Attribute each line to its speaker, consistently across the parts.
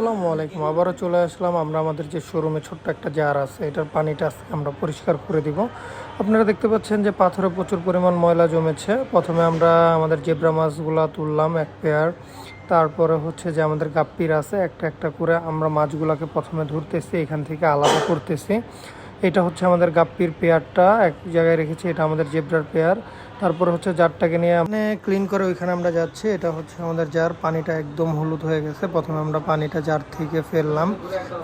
Speaker 1: আসসালামু আলাইকুম। আবারও চলে আসলাম আমরা আমাদের যে শোরুমে ছোট্ট একটা জার আছে, এটার পানিটা আজকে আমরা পরিষ্কার করে দিব। আপনারা দেখতে পাচ্ছেন যে পাথরে প্রচুর পরিমাণ ময়লা জমেছে। প্রথমে আমরা আমাদের জেব্রা মাছগুলা তুললাম এক পেয়ার। তারপরে হচ্ছে যে আমাদের গাপ্পির আছে, একটা একটা করে আমরা মাছগুলাকে প্রথমে ধরতেছি, এখান থেকে আলাদা করতেছি। এটা হচ্ছে আমাদের গাপ্পির পেয়ারটা এক জায়গায় রেখেছি, এটা আমাদের জেব্রার পেয়ার। তারপরে হচ্ছে জারটাকে নিয়ে মানে ক্লিন করে ওইখানে আমরা যাচ্ছি। এটা হচ্ছে আমাদের জার, পানিটা একদম হলুদ হয়ে গেছে। প্রথমে আমরা পানিটা জার থেকে ফেললাম,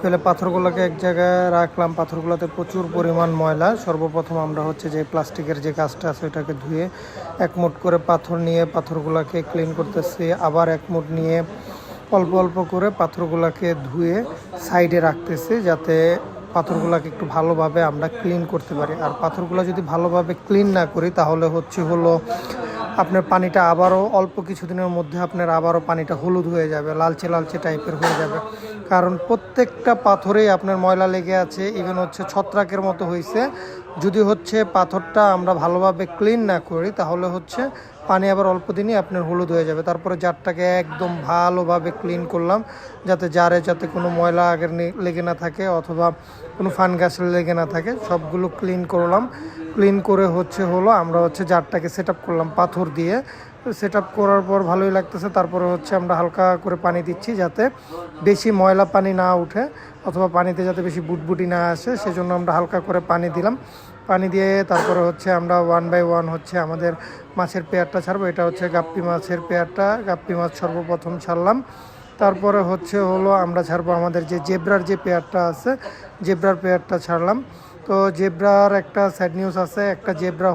Speaker 1: ফেলে পাথরগুলোকে এক জায়গায় রাখলাম। পাথরগুলোতে প্রচুর পরিমাণ ময়লা। সর্বপ্রথম আমরা হচ্ছে যে প্লাস্টিকের যে কাজটা আছে ওটাকে ধুয়ে এক মুঠ করে পাথর নিয়ে পাথরগুলোকে ক্লিন করতেছি। আবার এক মুঠ নিয়ে অল্প অল্প করে পাথরগুলোকে ধুয়ে সাইডে রাখতেছি, যাতে পাথরগুলোকে একটু ভালোভাবে আমরা ক্লিন করতে পারি। আর পাথরগুলো যদি ভালোভাবে ক্লিন না করি তাহলে হলো আপনার পানিটা আবারও অল্প কিছুদিনের মধ্যে আপনার আবারও পানিটা হলুদ হয়ে যাবে, লালচে লালচে টাইপের হয়ে যাবে। কারণ প্রত্যেকটা পাথরেই আপনার ময়লা লেগে আছে, ইভেন হচ্ছে ছত্রাকের মতো হয়েছে। যদি হচ্ছে পাথরটা আমরা ভালোভাবে ক্লিন না করি তাহলে হচ্ছে পানি আবার অল্প দিনই আপনার হলুদ হয়ে যাবে। তারপরে জারটাকে একদম ভালোভাবে ক্লিন করলাম, যাতে কোনো ময়লা আগের লেগে না থাকে অথবা কোনো ফানগাস লেগে না থাকে। সবগুলো ক্লিন করলাম। ক্লিন করে আমরা জারটাকে সেট আপ করলাম পাথর দিয়ে। সেট আপ করার পর ভালোই লাগতেছে। তারপরে আমরা হালকা করে পানি দিচ্ছি, যাতে বেশি ময়লা পানি না উঠে অথবা পানিতে যাতে বেশি বুটবুটি না আসে, সেজন্য আমরা হালকা করে পানি দিলাম। পানি দিয়ে তারপরে আমরা 1 বাই 1 আমাদের মাছের পেয়ারটা ছাড়বো। এটা হচ্ছে গাপ্পি মাছের পেয়ারটা। গাপ্পি মাছ সর্বপ্রথম ছাড়লাম। তারপরে আমরা ছাড়বো আমাদের যে জেব্রার যে পেয়ারটা আছে, জেব্রার পেয়ারটা ছাড়লাম। তো জেব্রার একটা স্যাড নিউজ আছে, একটা জেব্রা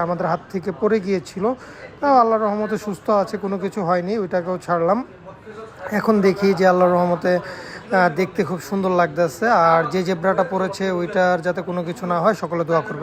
Speaker 1: আমাদের হাত থেকে পড়ে গিয়েছিল। তাও আল্লাহর রহমতে সুস্থ আছে, কোনো কিছু হয়নি, ওইটাকেও ছাড়লাম। এখন দেখি যে আল্লাহর রহমতে দেখতে খুব সুন্দর লাগতেছে। আর যে জেব্রাটা পড়েছে ওইটার যাতে কোনো কিছু না হয়, সকলে দোয়া করবে।